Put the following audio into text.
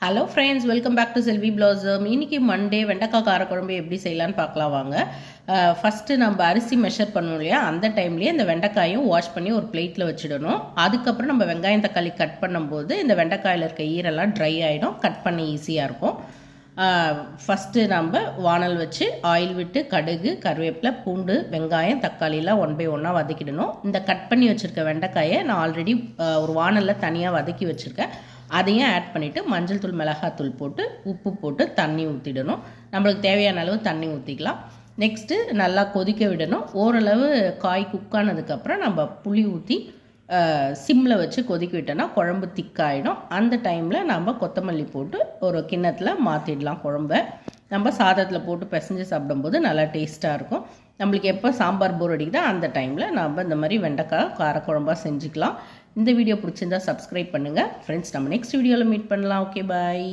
Hello friends, welcome back to Selvi Blossom. இன்றைக்கி Monday வெண்டைக்காய் காரக்குழம்பு எப்படி செய்யலான்னு பார்க்கலாம் வாங்க. ஃபஸ்ட்டு நம்ம அரிசி மெஷர் பண்ணணும் இல்லையா, அந்த டைம்லேயே இந்த வெண்டைக்காயும் வாஷ் பண்ணி ஒரு பிளேட்டில் வச்சிடணும். அதுக்கப்புறம் நம்ம வெங்காயம் தக்காளி கட் பண்ணும்போது இந்த வெண்டைக்காயில் இருக்க ஈரெல்லாம் ட்ரை ஆகிடும், கட் பண்ணி ஈஸியாக இருக்கும். ஃபஸ்ட்டு நம்ம வானல் வச்சு ஆயில் விட்டு கடுகு, கருவேப்பிலை, பூண்டு, வெங்காயம், தக்காளிலாம் ஒன் பை ஒன்னாக வதக்கிடணும். இந்த கட் பண்ணி வச்சுருக்க வெண்டைக்காயை நான் ஆல்ரெடி ஒரு வானலில் தனியாக வதக்கி வச்சுருக்கேன். அதையும் ஆட் பண்ணிவிட்டு மஞ்சள் தூள், மிளகாத்தூள் போட்டு உப்பு போட்டு தண்ணி ஊற்றிடணும். நம்மளுக்கு தேவையான அளவு தண்ணி ஊற்றிக்கலாம். நெக்ஸ்ட்டு நல்லா கொதிக்க விடணும். ஓரளவு காய் குக்கானதுக்கப்புறம் நம்ம புளி ஊற்றி சிம்மில் வச்சு கொதிக்க விட்டோன்னா குழம்பு திக்காயிடும். அந்த டைமில் நம்ம கொத்தமல்லி போட்டு ஒரு கிண்ணத்தில் மாற்றிடலாம். குழம்ப நம்ம சாதத்தில் போட்டு பிசைஞ்சு சாப்பிடும்போது நல்லா டேஸ்ட்டாக இருக்கும். நம்மளுக்கு எப்போ சாம்பார் போர் அடிக்குதோ அந்த டைமில் நம்ம இந்த மாதிரி வெண்டைக்காய் காரக்குழம்பாக செஞ்சுக்கலாம். இந்த வீடியோ பிடிச்சிருந்தா சப்ஸ்கிரைப் பண்ணுங்கள் ஃப்ரெண்ட்ஸ். நம்ம நெக்ஸ்ட் வீடியோவில் மீட் பண்ணலாம். ஓகே, பாய்.